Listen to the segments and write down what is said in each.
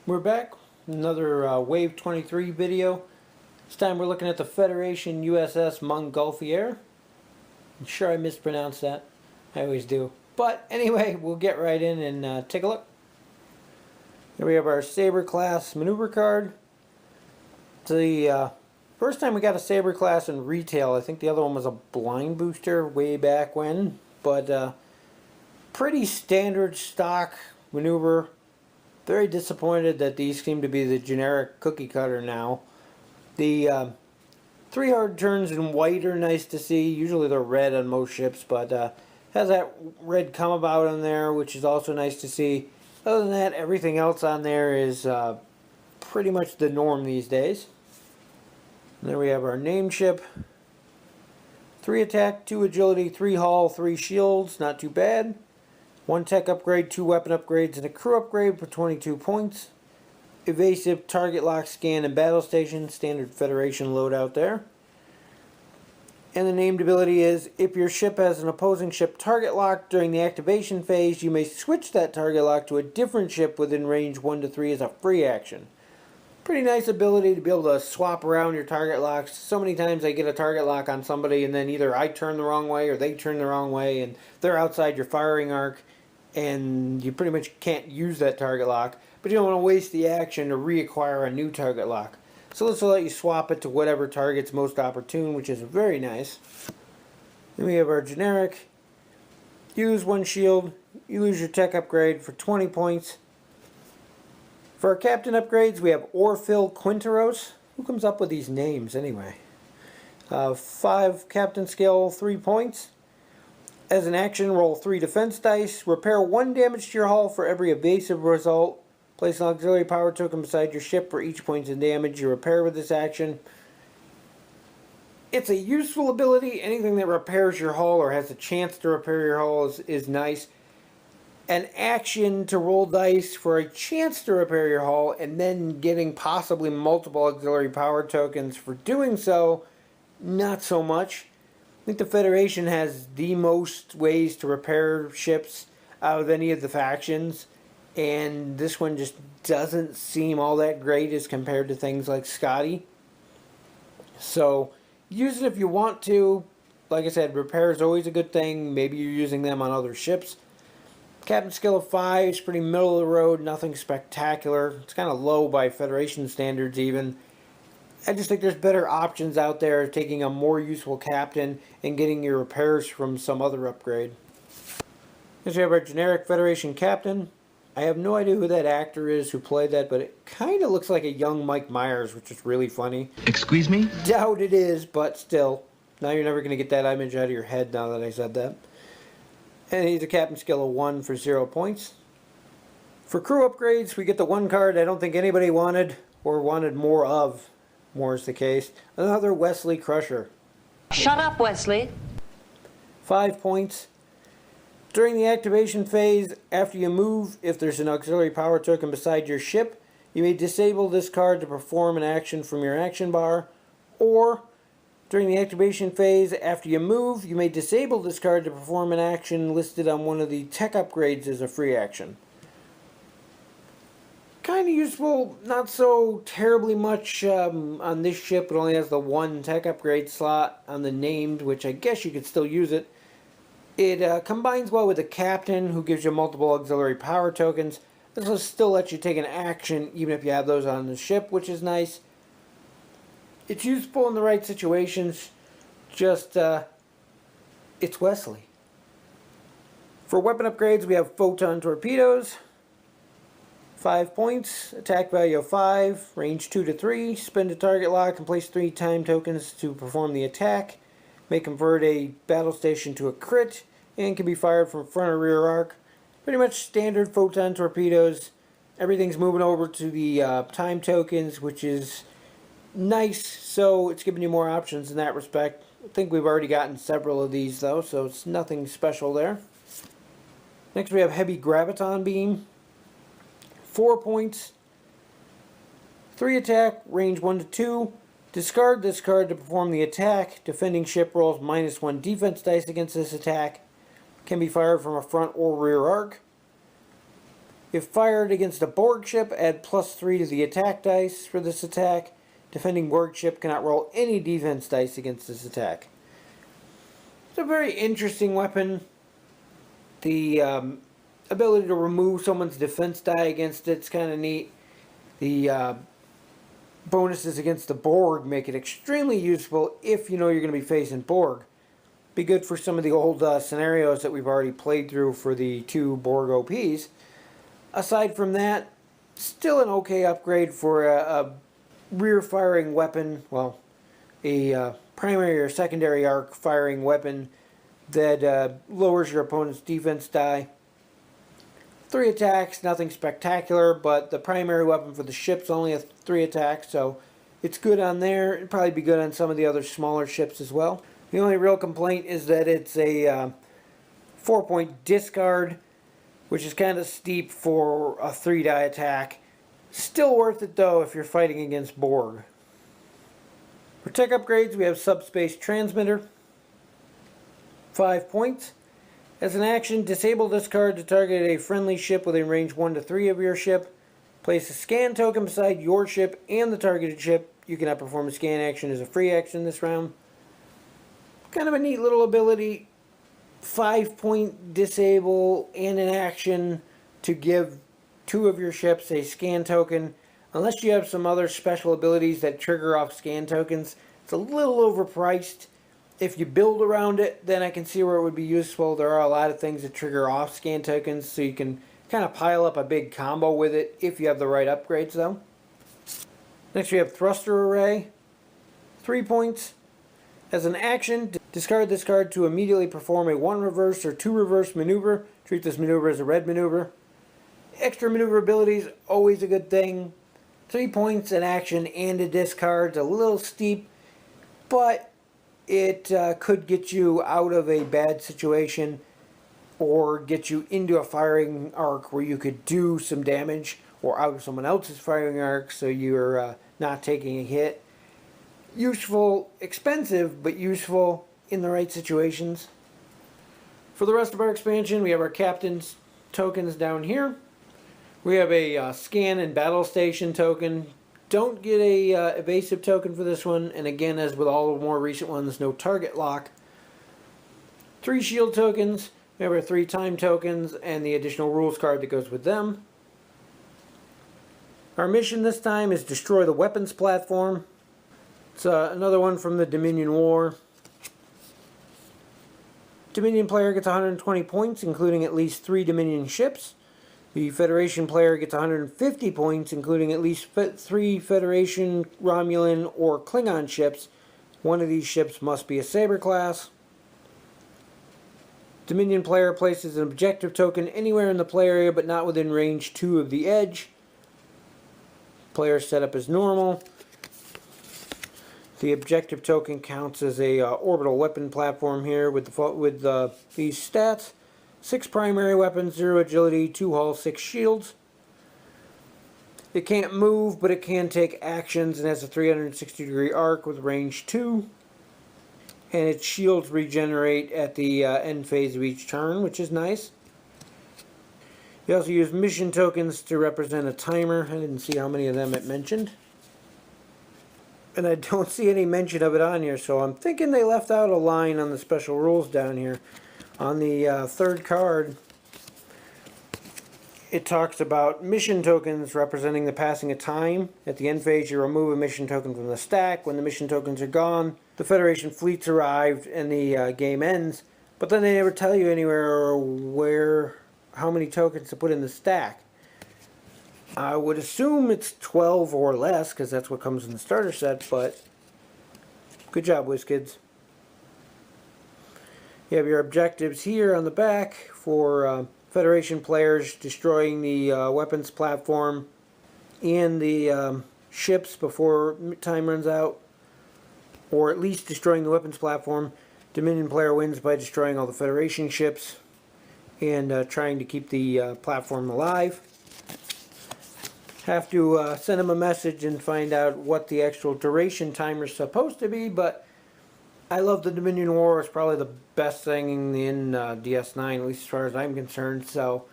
We're back, another Wave 23 video. This time we're looking at the Federation USS Montgolfier. I'm sure I mispronounced that. I always do. But anyway, we'll get right in and take a look. Here we have our Saber-class maneuver card. It's the first time we got a Saber-class in retail. I think the other one was a blind booster way back when. But pretty standard stock maneuver. Very disappointed that these seem to be the generic cookie cutter now. The 3 hard turns in white are nice to see. Usually they're red on most ships, but has that red come about on there, which is also nice to see. Other than that, everything else on there is pretty much the norm these days. And there we have our name ship. 3 attack, 2 agility, 3 hull, 3 shields. Not too bad. 1 tech upgrade, 2 weapon upgrades, and a crew upgrade for 22 points. Evasive, target lock, scan, and battle station. Standard Federation loadout there. And the named ability is, if your ship has an opposing ship target lock during the activation phase, you may switch that target lock to a different ship within range 1 to 3 as a free action. Pretty nice ability to be able to swap around your target locks. So many times I get a target lock on somebody and then either I turn the wrong way or they turn the wrong way and they're outside your firing arc and you pretty much can't use that target lock, but you don't want to waste the action to reacquire a new target lock. So this will let you swap it to whatever target's most opportune, which is very nice. Then we have our generic. Use 1 shield. You lose your tech upgrade for 20 points. For our captain upgrades, we have Orphil Quinteros. Who comes up with these names anyway? 5 captain skill, 3 points. As an action, roll 3 defense dice. Repair 1 damage to your hull for every evasive result. Place an auxiliary power token beside your ship for each point of damage you repair with this action. It's a useful ability. Anything that repairs your hull or has a chance to repair your hull is nice. An action to roll dice for a chance to repair your hull and then getting possibly multiple auxiliary power tokens for doing so, not so much. I think the Federation has the most ways to repair ships out of any of the factions, and this one just doesn't seem all that great as compared to things like Scotty. So use it if you want to. Like I said, repair is always a good thing. Maybe you're using them on other ships. Captain skill of 5 is pretty middle of the road, nothing spectacular. It's kind of low by Federation standards even. I just think there's better options out there, taking a more useful captain and getting your repairs from some other upgrade. Next we have our generic Federation captain. I have no idea who that actor is who played that, but it kind of looks like a young Mike Myers, which is really funny. Excuse me? Doubt it is, but still. Now you're never going to get that image out of your head now that I said that. And he's a captain skill of 1 for 0 points. For crew upgrades, we get the 1 card I don't think anybody wanted or wanted more of. More is the case. Another Wesley Crusher. Shut up, Wesley. 5 points. During the activation phase, after you move, if there's an auxiliary power token beside your ship, you may disable this card to perform an action from your action bar, or during the activation phase, after you move, you may disable this card to perform an action listed on one of the tech upgrades as a free action. Kind of useful, not so terribly much on this ship. It only has the 1 tech upgrade slot on the named, which I guess you could still use it. It combines well with the captain, who gives you multiple auxiliary power tokens. This will still let you take an action even if you have those on the ship, which is nice. It's useful in the right situations, just, it's Wesley. For weapon upgrades, we have photon torpedoes. 5 points, attack value of 5, range 2 to 3, spend a target lock and place 3 time tokens to perform the attack. May convert a battle station to a crit, and can be fired from front or rear arc. Pretty much standard photon torpedoes. Everything's moving over to the time tokens, which is nice, so it's giving you more options in that respect. I think we've already gotten several of these though, so it's nothing special there. Next we have heavy Graviton beam. 4 points. 3 attack, range 1 to 2. Discard this card to perform the attack. Defending ship rolls -1 defense dice against this attack. Can be fired from a front or rear arc. If fired against a Borg ship, add +3 to the attack dice for this attack. Defending Borg ship cannot roll any defense dice against this attack. It's a very interesting weapon. The ability to remove someone's defense die against it's kind of neat. The bonuses against the Borg make it extremely useful if you know you're going to be facing Borg. Be good for some of the old scenarios that we've already played through for the 2 Borg OPs. Aside from that, still an okay upgrade for a rear-firing weapon, well, a primary or secondary arc firing weapon that lowers your opponent's defense die. 3 attacks, nothing spectacular, but the primary weapon for the ship's only a 3 attacks, so it's good on there. It'd probably be good on some of the other smaller ships as well. The only real complaint is that it's a 4-point discard, which is kind of steep for a 3-die attack. Still worth it though if you're fighting against Borg. For tech upgrades, we have Subspace Transmitter. 5 points. As an action, disable this card to target a friendly ship within range 1 to 3 of your ship. Place a scan token beside your ship and the targeted ship. You cannot perform a scan action as a free action this round. Kind of a neat little ability. 5-point disable and an action to give 2 of your ships a scan token. Unless you have some other special abilities that trigger off scan tokens, it's a little overpriced. If you build around it, then I can see where it would be useful. There are a lot of things that trigger off scan tokens, so you can kind of pile up a big combo with it if you have the right upgrades though. Next we have Thruster Array. 3 points. As an action, discard this card to immediately perform a 1 reverse or 2 reverse maneuver. Treat this maneuver as a red maneuver. Extra maneuverability is always a good thing. 3 points, an action, and a discard. It's a little steep, but it could get you out of a bad situation or get you into a firing arc where you could do some damage, or out of someone else's firing arc so you're not taking a hit. Useful, expensive, but useful in the right situations. For the rest of our expansion, we have our captain's tokens down here. We have a scan and battle station token. Don't get a evasive token for this one, and again, as with all the more recent ones, no target lock. 3 shield tokens. We have our 3 time tokens and the additional rules card that goes with them. Our mission this time is destroy the weapons platform. It's another one from the Dominion War. Dominion player gets 120 points, including at least 3 Dominion ships. The Federation player gets 150 points, including at least 3 Federation, Romulan, or Klingon ships. One of these ships must be a Saber-class. Dominion player places an objective token anywhere in the play area, but not within range 2 of the edge. Player setup is normal. The objective token counts as a orbital weapon platform here with these stats. 6 primary weapons, 0 agility, 2 hull, 6 shields. It can't move, but it can take actions and has a 360-degree arc with range 2. And its shields regenerate at the end phase of each turn, which is nice. You also use mission tokens to represent a timer. I didn't see how many of them it mentioned. And I don't see any mention of it on here, so I'm thinking they left out a line on the special rules down here. On the 3rd card, it talks about mission tokens representing the passing of time. At the end phase, you remove a mission token from the stack. When the mission tokens are gone, the Federation fleet's arrived and the game ends. But then they never tell you anywhere how many tokens to put in the stack. I would assume it's 12 or less, because that's what comes in the starter set, but good job, Wizkids. You have your objectives here on the back for Federation players destroying the weapons platform and the ships before time runs out, or at least destroying the weapons platform. Dominion player wins by destroying all the Federation ships and trying to keep the platform alive. Have to send them a message and find out what the actual duration timer is supposed to be, but I love the Dominion War. It's probably the best thing in DS9, at least as far as I'm concerned. So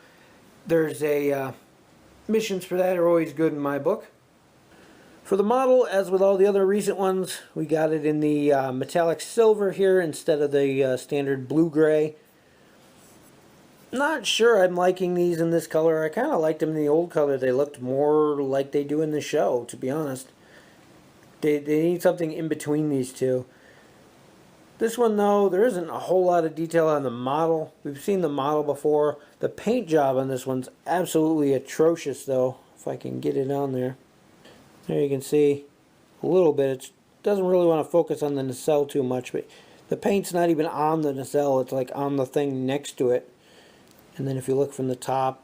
there's a missions for that are always good in my book. For the model, as with all the other recent ones, we got it in the metallic silver here instead of the standard blue-gray. Not sure I'm liking these in this color. I kind of liked them in the old color. They looked more like they do in the show, to be honest. They need something in between these two. This one, though, there isn't a whole lot of detail on the model. We've seen the model before. The paint job on this one's absolutely atrocious, though, if I can get it on there. There you can see a little bit. It doesn't really want to focus on the nacelle too much, but the paint's not even on the nacelle. It's like on the thing next to it. And then if you look from the top,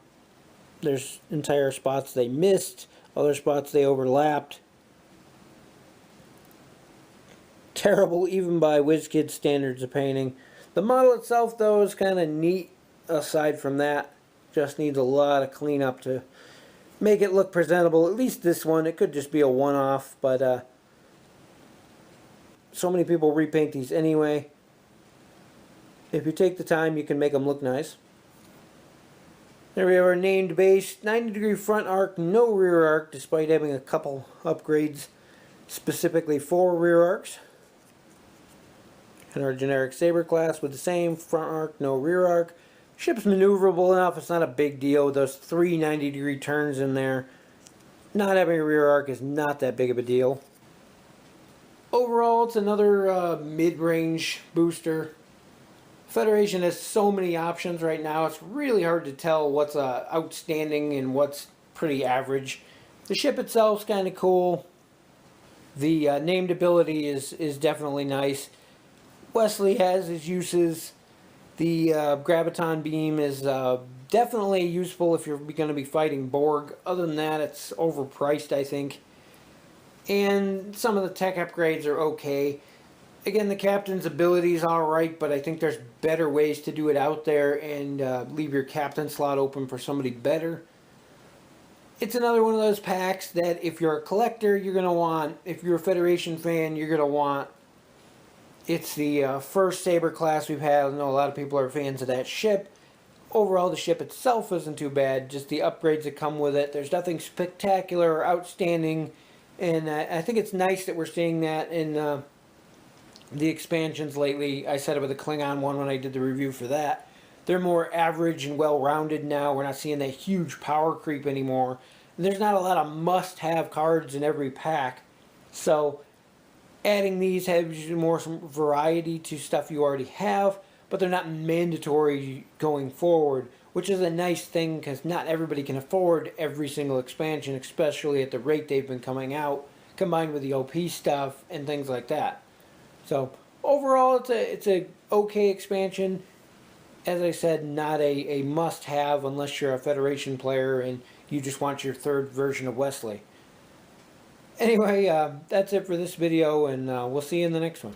there's entire spots they missed, other spots they overlapped. Terrible even by Wizkids standards of painting. The model itself, though, is kind of neat aside from that. Just needs a lot of cleanup to make it look presentable. At least this one. It could just be a one-off, but so many people repaint these anyway. If you take the time, you can make them look nice. There we have our named base. 90-degree front arc, no rear arc, despite having a couple upgrades specifically for rear arcs. And our generic Sabre class with the same front arc, no rear arc. Ship's maneuverable enough, it's not a big deal with those 3 90-degree turns in there. Not having a rear arc is not that big of a deal. Overall, it's another mid-range booster. Federation has so many options right now, it's really hard to tell what's outstanding and what's pretty average. The ship itself is kind of cool. The named ability is definitely nice. Wesley has his uses. The Graviton beam is definitely useful if you're going to be fighting Borg. Other than that, it's overpriced, I think. And some of the tech upgrades are okay. Again, the captain's ability is alright, but I think there's better ways to do it out there and leave your captain slot open for somebody better. It's another one of those packs that if you're a collector, you're going to want. If you're a Federation fan, you're going to want. It's the first Saber class we've had. I know a lot of people are fans of that ship. Overall, the ship itself isn't too bad. Just the upgrades that come with it. There's nothing spectacular or outstanding. And I think it's nice that we're seeing that in the expansions lately. I said it with the Klingon one when I did the review for that. They're more average and well-rounded now. We're not seeing that huge power creep anymore. And there's not a lot of must-have cards in every pack. So adding these has more some variety to stuff you already have, but they're not mandatory going forward, which is a nice thing because not everybody can afford every single expansion, especially at the rate they've been coming out, combined with the OP stuff and things like that. So overall, it's a okay expansion. As I said, not a must-have unless you're a Federation player and you just want your third version of Wesley. Anyway, that's it for this video, and we'll see you in the next one.